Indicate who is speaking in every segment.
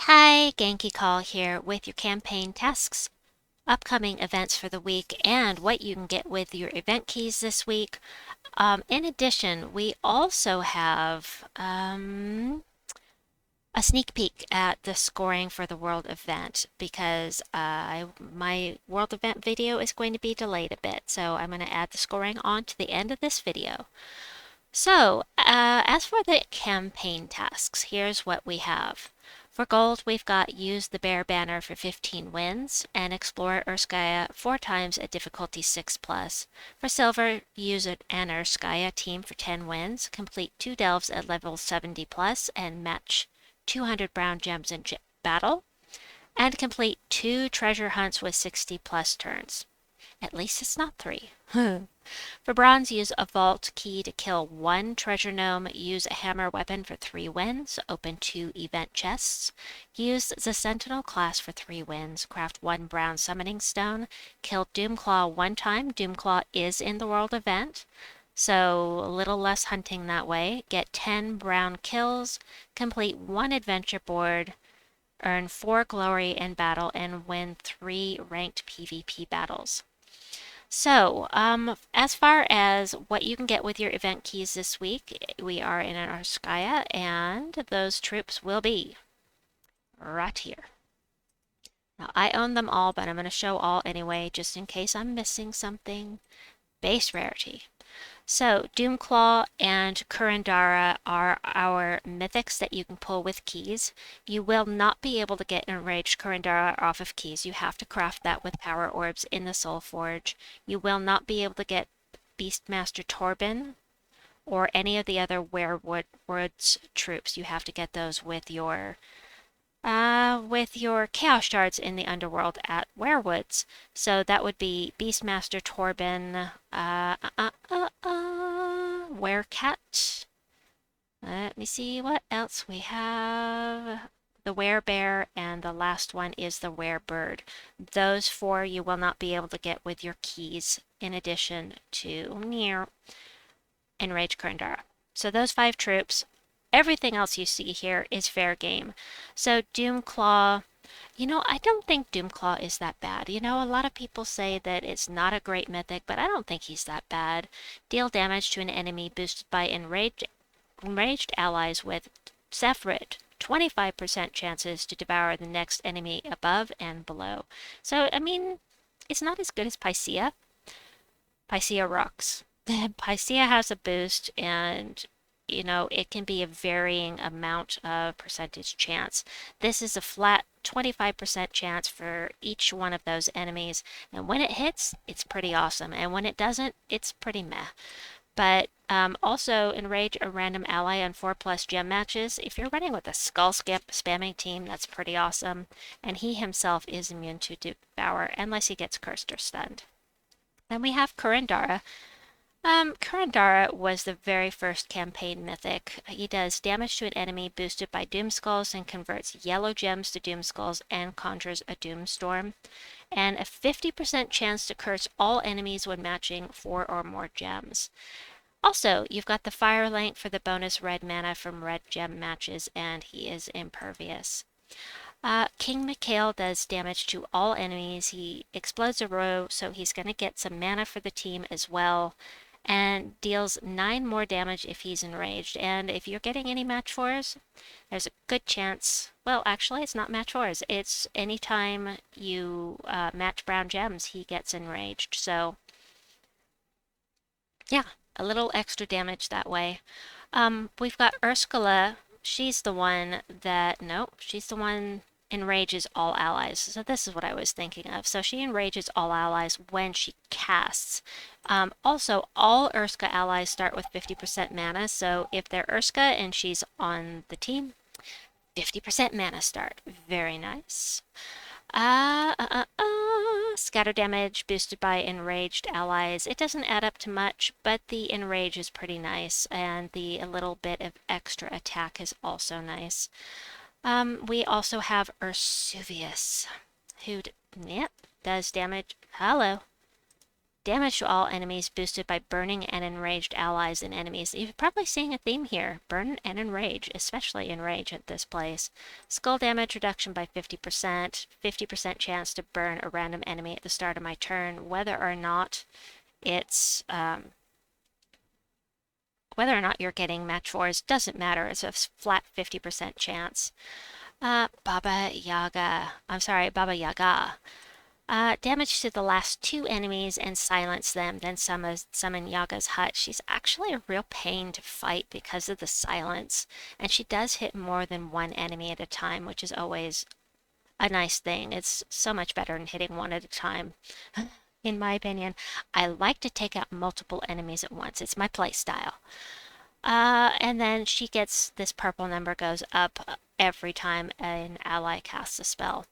Speaker 1: Hi, Genki Call here with your campaign tasks, upcoming events for the week, and what you can get with your event keys this week. In addition, we also have a sneak peek at the scoring for the world event because my world event video is going to be delayed a bit, so I'm going to add the scoring on to the end of this video. So, as for the campaign tasks, here's what we have. For gold, we've got use the bear banner for 15 wins and explore Urskaya 4 times at difficulty 6+. For silver, use an Urskaya team for 10 wins, complete 2 delves at level 70+, and match 200 brown gems in battle, and complete 2 treasure hunts with 60+ turns. At least it's not 3. For bronze, use a vault key to kill 1 treasure gnome, use a hammer weapon for 3 wins, open 2 event chests, use the sentinel class for 3 wins, craft 1 brown summoning stone, kill Doomclaw 1 time. Doomclaw is in the world event, so a little less hunting that way. Get 10 brown kills, complete 1 adventure board, earn 4 glory in battle, and win 3 ranked PvP battles. So, as far as what you can get with your event keys this week, we are in an Urskaya, and those troops will be right here. Now, I own them all, but I'm going to show all anyway, just in case I'm missing something. Base rarity. So, Doomclaw and Kurandara are our mythics that you can pull with keys. You will not be able to get Enraged Kurandara off of keys. You have to craft that with power orbs in the Soul Forge. You will not be able to get Beastmaster Torben or any of the other Werewoods troops. You have to get those with your Chaos Shards in the Underworld at Werewoods. So that would be Beastmaster Torben, Werecat. Let me see what else we have. The Werebear, and the last one is the Werebird. Those 4 you will not be able to get with your keys, in addition to Enraged Kurandara. So those 5 troops. Everything else you see here is fair game. So Doomclaw, I don't think Doomclaw is that bad. A lot of people say that it's not a great mythic, but I don't think he's that bad. Deal damage to an enemy boosted by enraged allies with separate 25% chances to devour the next enemy above and below. So, it's not as good as Pycea. Pycea rocks. Pycea has a boost, and it can be a varying amount of percentage chance. This is a flat 25% chance for each one of those enemies, and when it hits, it's pretty awesome, and when it doesn't, it's pretty meh. But also enrage a random ally on 4+ gem matches. If you're running with a skull spamming team, that's pretty awesome, and he himself is immune to devour unless he gets cursed or stunned. Then we have Kurandara. Kurandara was the very first campaign mythic. He does damage to an enemy boosted by Doom Skulls and converts yellow gems to Doom Skulls and conjures a Doom Storm. And a 50% chance to curse all enemies when matching 4 or more gems. Also, you've got the Fire Link for the bonus red mana from red gem matches, and he is impervious. King Mikhail does damage to all enemies. He explodes a row, so he's going to get some mana for the team as well, and deals 9 more damage if he's enraged. And if you're getting any match 4s, there's a good chance, well, actually, it's not match 4s. It's anytime you match brown gems, he gets enraged. So, yeah, a little extra damage that way. We've got Ursula. She's the one enrages all allies. So this is what I was thinking of. So she enrages all allies when she casts. Also, all Urska allies start with 50% mana. So if they're Urska and she's on the team, 50% mana start. Very nice. Scatter damage boosted by enraged allies. It doesn't add up to much, but the enrage is pretty nice, and a little bit of extra attack is also nice. We also have Suvius, who does damage. Hello. Damage to all enemies boosted by burning and enraged allies and enemies. You're probably seeing a theme here. Burn and enrage, especially enrage at this place. Skull damage reduction by 50%. 50% chance to burn a random enemy at the start of my turn, whether or not you're getting match fours doesn't matter. It's a flat 50% chance. Baba Yaga. Damage to the last two enemies and silence them, then summon Yaga's hut. She's actually a real pain to fight because of the silence, and she does hit more than one enemy at a time, which is always a nice thing. It's so much better than hitting one at a time, in my opinion. I like to take out multiple enemies at once. It's my play style. And then she gets this purple number goes up every time an ally casts a spell.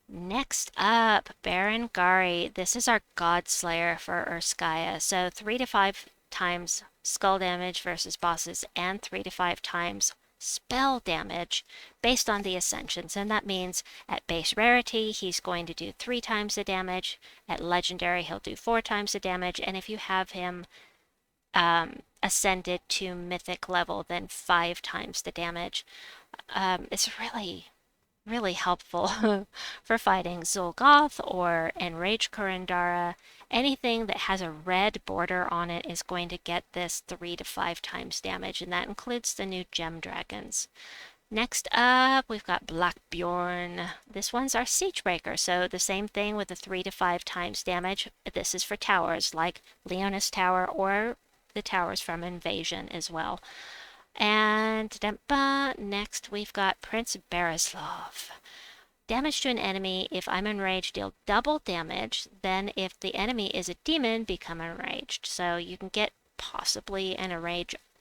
Speaker 1: Next up, Baron Gari. This is our God Slayer for Urskaya. So 3 to 5 times skull damage versus bosses and 3 to 5 times spell damage based on the ascensions. And that means at base rarity, he's going to do 3 times the damage. At legendary, he'll do 4 times the damage. And if you have him ascended to mythic level, then 5 times the damage. It's really helpful for fighting Zul'Goth or Enraged Kurandara. Anything that has a red border on it is going to get this 3 to 5 times damage, and that includes the new gem dragons. Next up, we've got Black Bjorn. This one's our siege breaker, so the same thing with the 3 to 5 times damage. This is for towers like Leonis Tower or the towers from Invasion as well. And next we've got Prince Bereslov. Damage to an enemy. If I'm enraged, deal double damage. Then if the enemy is a demon, become enraged. So you can get possibly an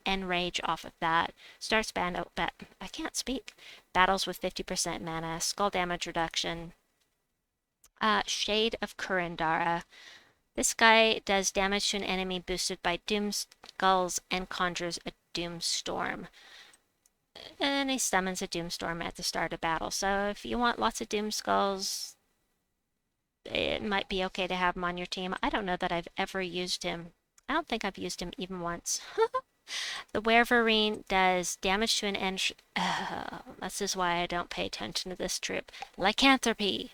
Speaker 1: enrage off of that. Starts I can't speak. Battles with 50% mana. Skull damage reduction. Shade of Kurandara. This guy does damage to an enemy boosted by Doom Skulls and conjures a Doom Storm. And he summons a Doom Storm at the start of battle. So if you want lots of Doom Skulls, it might be okay to have him on your team. I don't know that I've ever used him. I don't think I've used him even once. The Werverine does damage to an enemy. This is why I don't pay attention to this troop. Lycanthropy.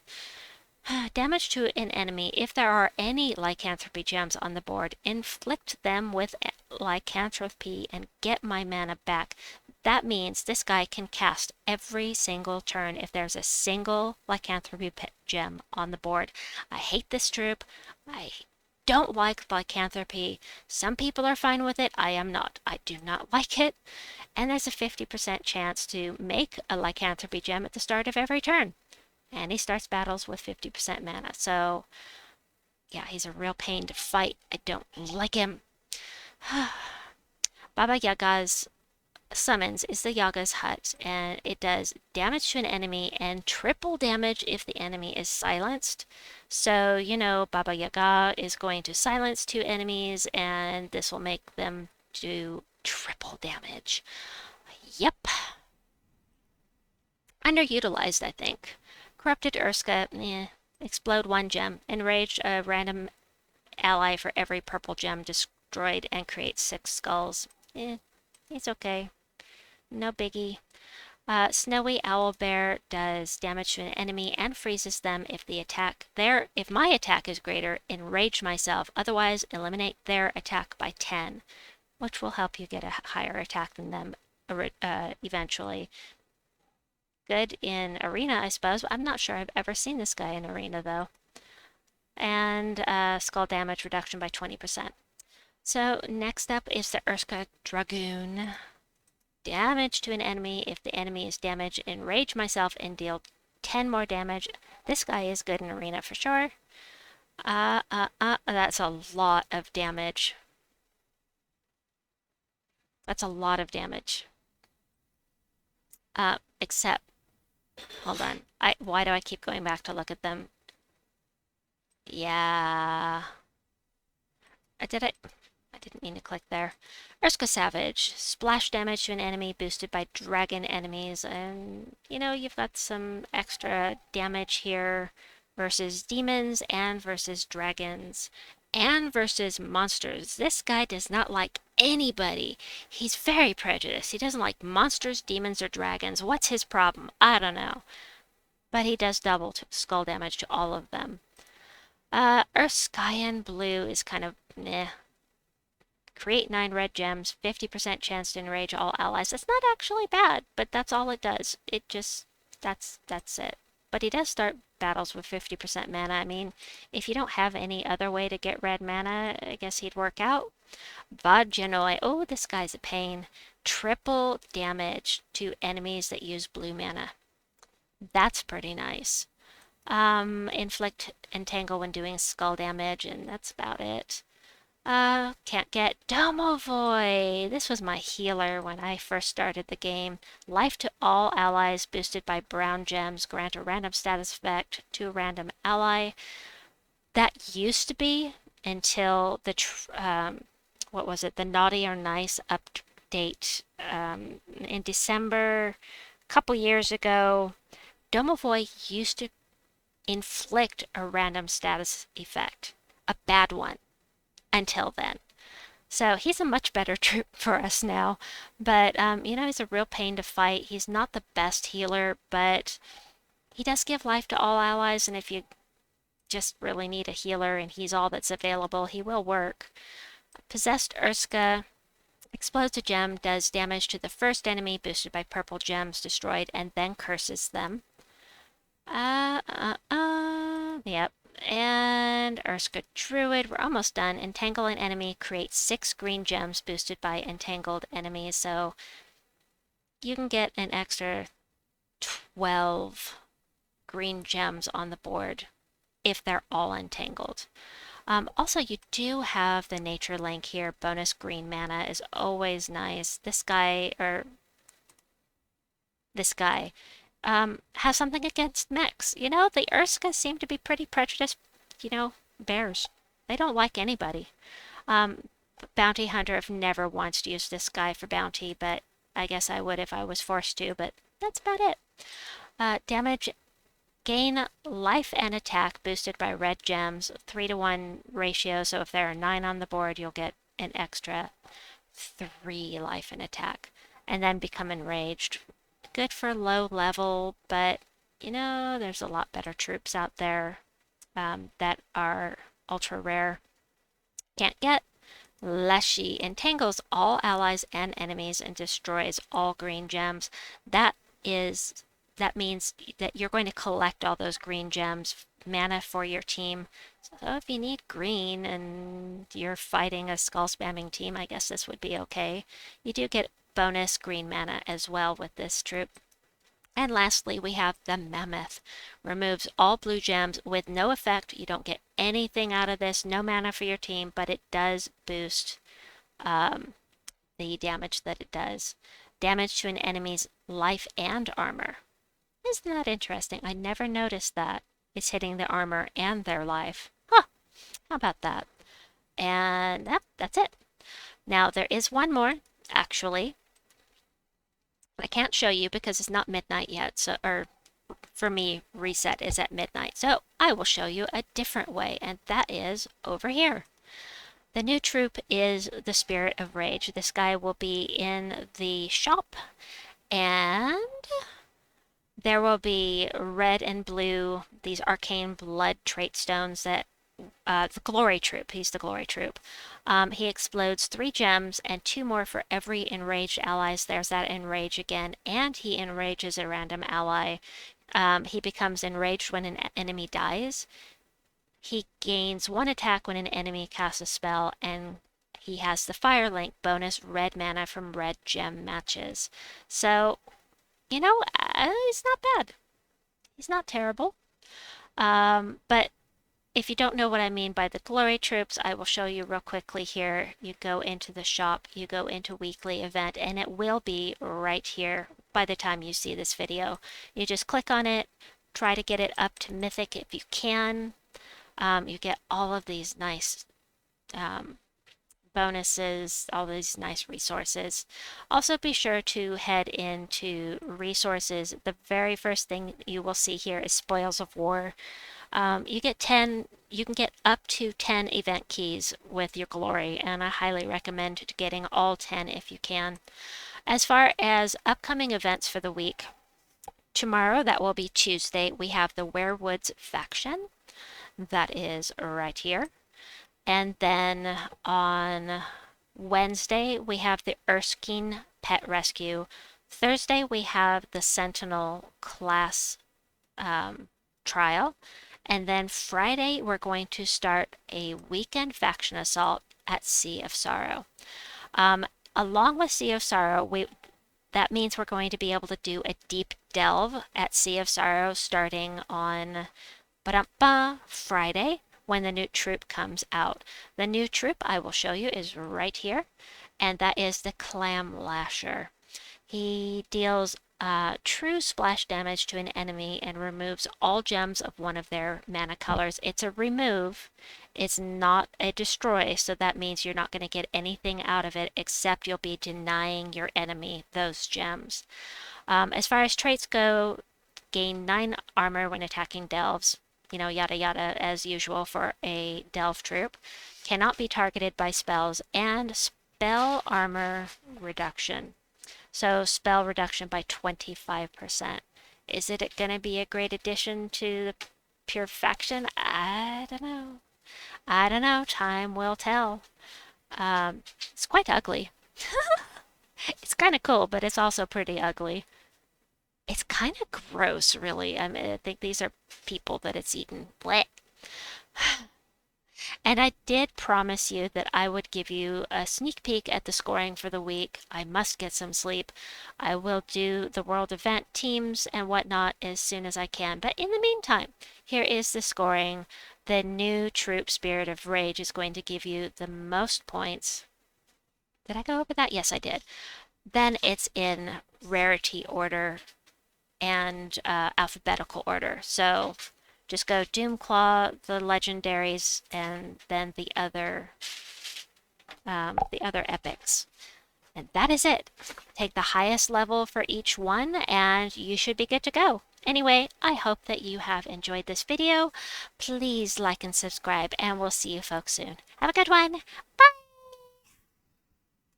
Speaker 1: Damage to an enemy. If there are any lycanthropy gems on the board, inflict them with lycanthropy and get my mana back. That means this guy can cast every single turn if there's a single lycanthropy gem on the board. I hate this troop. I don't like lycanthropy. Some people are fine with it. I am not. I do not like it. And there's a 50% chance to make a lycanthropy gem at the start of every turn. And he starts battles with 50% mana. So, yeah, he's a real pain to fight. I don't like him. Baba Yaga's summons is the Yaga's hut, and it does damage to an enemy and triple damage if the enemy is silenced. So, you know, Baba Yaga is going to silence 2 enemies, and this will make them do triple damage. Yep. Underutilized, I think. Corrupted Urskaya, explode 1 gem. Enrage a random ally for every purple gem destroyed and create 6 skulls. It's okay. No biggie. Snowy Owlbear does damage to an enemy and freezes them if my attack is greater, enrage myself. Otherwise, eliminate their attack by 10, which will help you get a higher attack than them eventually. Good in arena, I suppose. I'm not sure I've ever seen this guy in arena, though. And skull damage reduction by 20%. So next up is the Urskaya Dragoon. Damage to an enemy. If the enemy is damaged, enrage myself and deal 10 more damage. This guy is good in arena for sure. That's a lot of damage. That's a lot of damage. Except, hold on. Why do I keep going back to look at them? Yeah. I didn't mean to click there. Urskaya Savage. Splash damage to an enemy boosted by dragon enemies. And, you know, you've got some extra damage here versus demons and versus dragons. and versus monsters. This guy does not like anybody. He's very prejudiced. He doesn't like monsters, demons, or dragons. What's his problem? I don't know. But he does double skull damage to all of them. Urskaya blue is kind of meh. Create 9 red gems, 50% chance to enrage all allies. That's not actually bad, but that's all it does. It just, that's it. But he does start battles with 50% mana. I mean, if you don't have any other way to get red mana, I guess he'd work out. Vajinoi, oh, this guy's a pain. Triple damage to enemies that use blue mana. That's pretty nice. Inflict entangle when doing skull damage, and that's about it. Can't get Domovoy. This was my healer when I first started the game. Life to all allies boosted by brown gems. Grant a random status effect to a random ally. That used to be until the what was it? The Naughty or Nice update in December, a couple years ago. Domovoy used to inflict a random status effect, a bad one, until then. So he's a much better troop for us now. But, he's a real pain to fight. He's not the best healer, but he does give life to all allies, and if you just really need a healer and he's all that's available, he will work. Possessed Urskaya explodes a gem, does damage to the first enemy boosted by purple gems destroyed, and then curses them. Yep. And Urskaya Druid, we're almost done. Entangle an enemy, create 6 green gems boosted by entangled enemies. So you can get an extra 12 green gems on the board if they're all entangled. Also, you do have the nature link here. Bonus green mana is always nice. This guy has something against mechs. The Urskaya seem to be pretty prejudiced, bears. They don't like anybody. Bounty Hunter, I've never once used this guy for bounty, but I guess I would if I was forced to, but that's about it. Damage, gain life and attack boosted by red gems, 3-to-1 ratio, so if there are 9 on the board, you'll get an extra 3 life and attack, and then become enraged. Good for low level, but there's a lot better troops out there that are ultra rare. Can't get Leshy, entangles all allies and enemies and destroys all green gems. That means that you're going to collect all those green gems, mana for your team. So if you need green and you're fighting a skull spamming team, I guess this would be okay. You do get bonus green mana as well with this troop. And lastly, we have the Mammoth. Removes all blue gems with no effect. You don't get anything out of this. No mana for your team, but it does boost the damage that it does. Damage to an enemy's life and armor. Isn't that interesting? I never noticed that. It's hitting the armor and their life. Huh, how about that? And that's it. Now, there is one more, actually. I can't show you because it's not midnight yet, so, or for me, reset is at midnight. So I will show you a different way, and that is over here. The new troop is the Spirit of Rage. This guy will be in the shop, and there will be red and blue, these arcane blood trait stones that the glory troop. He's the glory troop. He explodes 3 gems and 2 more for every enraged allies. There's that enrage again, and he enrages a random ally. He becomes enraged when an enemy dies. He gains 1 attack when an enemy casts a spell, and he has the Fire Link bonus red mana from red gem matches. So, he's not bad. He's not terrible. But if you don't know what I mean by the glory troops, I will show you real quickly here. You go into the shop, you go into weekly event, and it will be right here by the time you see this video. You just click on it, try to get it up to mythic if you can. You get all of these nice bonuses, all these nice resources. Also, be sure to head into resources. The very first thing you will see here is Spoils of War. You can get up to 10 event keys with your glory, and I highly recommend getting all 10 if you can. As far as upcoming events for the week, tomorrow, that will be Tuesday, we have the Werewoods faction. That is right here. And then on Wednesday, we have the Erskine Pet Rescue. Thursday, we have the Sentinel class trial. And then Friday, we're going to start a weekend faction assault at Sea of Sorrow. Along with Sea of Sorrow, that means we're going to be able to do a deep delve at Sea of Sorrow starting on Friday, when the new troop comes out. The new troop I will show you is right here, and that is the Clam Lasher. He deals true splash damage to an enemy and removes all gems of one of their mana colors. It's a remove, it's not a destroy, so that means you're not going to get anything out of it except you'll be denying your enemy those gems. As far as traits go, gain 9 armor when attacking delves. Yada yada as usual for a delve troop. Cannot be targeted by spells, and spell armor reduction. So spell reduction by 25%. Is it going to be a great addition to the pure faction? I don't know. Time will tell. It's quite ugly. It's kind of cool, but it's also pretty ugly. It's kind of gross, really. I think these are people that it's eaten. Blech. And I did promise you that I would give you a sneak peek at the scoring for the week. I must get some sleep. I will do the world event teams and whatnot as soon as I can. But in the meantime, here is the scoring. The new troop, Spirit of Rage, is going to give you the most points. Did I go over that? Yes, I did. Then it's in rarity order and alphabetical order. So just go Doomclaw, the legendaries, and then the other epics. And that is it. Take the highest level for each one and you should be good to go. Anyway, I hope that you have enjoyed this video. Please like and subscribe, and we'll see you folks soon. Have a good one. Bye!